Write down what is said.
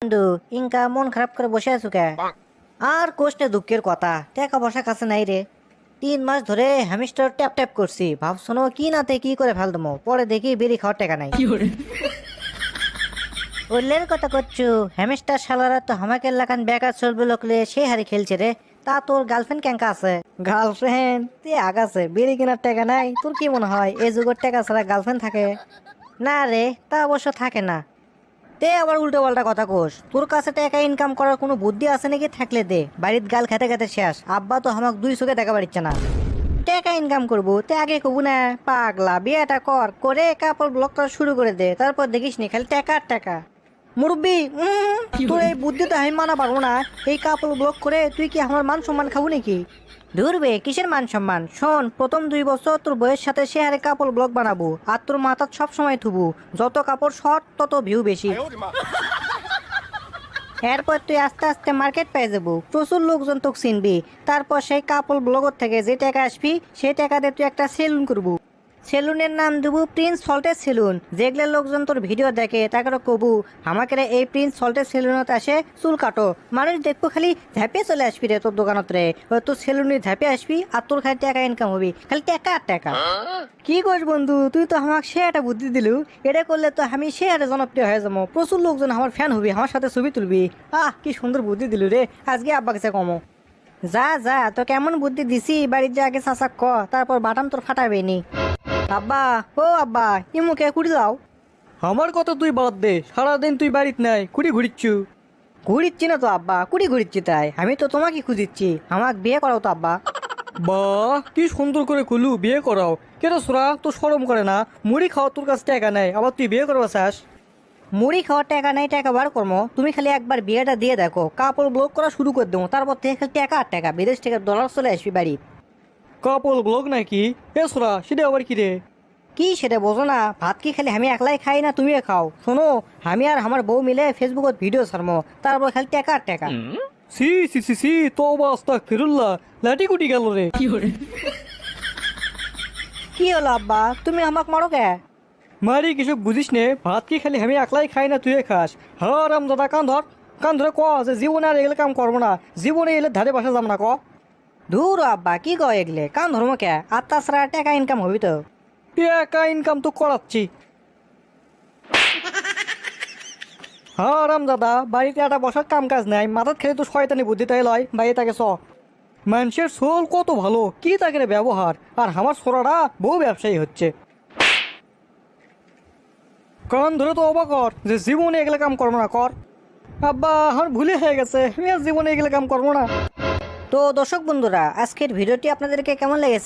বন্ধু ইনকা মন খারাপ করে বসে আছো কে? আর কোষ্ঠে দুঃখের কথা, টাকা পয়সা কাছে নাই রে। 3 মাস ধরে হ্যামস্টার ট্যাপ ট্যাপ করছি, ভাবছো কি নাতে কি করে ফেল দেবো, পরে দেখি বেরি খাওয়ার টাকা নাই। ওলের কথা করছো, হ্যামস্টার শালারা তো আমাকে লাগান বেকার চলবে লোকলে সে হারে খেলছে রে। তা তোর গার্লফ্রেন্ড কেঙ্কা আছে? গার্লফ্রেন্ড তুই আগাছে, বেরি কেনার টাকা নাই। তোর কি মনে হয় এই যুগের টাকা ছাড়া গার্লফ্রেন্ড থাকে? না রে, তা অবশ্য থাকে না। তে আবার উল্টো পাল্টা কথা কোস, তোর কাছে টাকা ইনকাম করার কোনো বুদ্ধি আছে নাকি? থাকলে দে, বাড়ির গাল খেতে খেতে শেষ। আব্বা তো আমাকে 2 চোখে দেখা পারিচ্ছে না। টাকা ইনকাম করবো তে আগে কবু না, পাগলা বিয়েটা কর, করে কাপড় ব্লক করা শুরু করে দে, তারপর দেখিস নি খালি টাকা আর টাকা। মুরব্বি, তোর এই বুদ্ধি তো আমি মানা পারবো না। এই কাপড় ব্লক করে তুই কি আমার মান সম্মান খাবো নাকি? ধরবে কিসের মান সম্মান? শোন, প্রথম 2 বছর তোর বইয়ের সাথে সে হারে কাপড় ব্লগ বানাবো, আর তোর মাথা সব সময় থুবু। যত কাপড় শর্ট তত ভিউ বেশি। এরপর তুই আস্তে আস্তে মার্কেট পেয়ে যাবো, প্রচুর লোকজন তোকে চিনবি। তারপর সেই কাপড় ব্লগর থেকে যে টাকা আসবি সেই টাকা দিয়ে তুই একটা সেলুন করবো। সেলুনের নাম দেবো প্রিন্স সল্টের সেলুন। যেগুলো লোকজন তোর ভিডিও দেখে তাকে কবু আমাকে রে এই প্রিন্স সল্টের সেলুনত আসে চুল কাটো। মানুষ দেখবো খালি ঝাঁপিয়ে চলে আসবি রে তোর দোকানত রে, তোর সেলুনে ঝাঁপিয়ে আসবি আর তোর খালি টাকা ইনকাম হবি, খালি টাকা আর টাকা। কি করিস বন্ধু, তুই তো আমাকে সে একটা বুদ্ধি দিলু। এটা করলে তো আমি সে একটা জনপ্রিয় হয়ে যাবো, প্রচুর লোকজন আমার ফ্যান হবি, আমার সাথে ছবি তুলবি। কি সুন্দর বুদ্ধি দিলু রে, আজকে আব্বা কাছে কমো। যা যা, তো কেমন বুদ্ধি দিছি বাড়ির যা আগে চাচাক ক, তারপর বাটাম তোর ফাটাবে নি। আব্বা, ও আব্বা, ইমুকে কুড়ি যাও। আমার কথা তুই বাদ দে, সারাদিন তুই বাড়িতে নাই, কুড়ি ঘুরিচ্ছু। ঘুরিচ্ছি না তো আব্বা, কুড়ি ঘুরিচ্ছি তাই। আমি তো তোমাকে খুঁজিচ্ছি, আমাকে বিয়ে করাও তো আব্বা। বাহ, কি সুন্দর করে কুলু বিয়ে করাও। কেন সোরা তো শরম করে না? মুড়ি খাওয়া তোর কাছে টাকা নাই, আবার তুই বিয়ে করবা চাস? মুড়ি খাওয়ার টাকা নাই, টাকা বার করবো। তুমি খালি একবার বিয়েটা দিয়ে দেখো, কাপড় ব্লক করা শুরু করে দেবো, তারপর থেকে খালি টাকা আর টাকা, বিদেশ থেকে ডলার চলে আসবি বাড়ি। কাপড় ব্লগ নাকি? এ সোরা, সেটা আবার কি রে? কি সেটা বোঝো না? ভাত কি খালি আমি একলাই খাই না তুমিও খাও? শোনো, আমি আর আমার বউ মিলে ফেসবুকত ভিডিও ছাড়বো, তারপর খালি টাকা আর টাকা। সি সি সি সি, তো অবস্থা ফিরুল্লাহ, লাঠি কুটি গেল রে। কি হলো আব্বা, তুমি আমাকে মারো কে? মারি কিছু বুঝিস নে, ভাত কি খালি আমি একলাই খাই না তুই খাস? হারাম দাদা, কান ধর, কান ধরে ক যে জীবনে আর এগুলো কাম করবো না, জীবনে এলে ধারে বাসা যাম না ক। ধুর আব্বা, কি কয় এগলে, কান ধর্ম কে? আর তাছাড়া টাকা ইনকাম হবি তো। টাকা ইনকাম তো করাচ্ছি। হারাম দাদা, বাড়িতে একটা বসার কাম কাজ নাই, মাথার খেলে তো শয়তানি বুদ্ধি তাই লয়, বাইরে তাকে চ। মানুষের সোল কত ভালো, কি তাকে ব্যবহার, আর আমার ছোড়ারা বহু ব্যবসায়ী হচ্ছে। কারণ ধরে তো অবাক কর যে জীবনে এগুলো কাম করবো না কর। আব্বা, আমার ভুলে হয়ে গেছে, আমি আর জীবনে এগুলো কাম করবো না। তো দর্শক বন্ধুরা, আজকের ভিডিওটি আপনাদেরকে কেমন লেগেছে?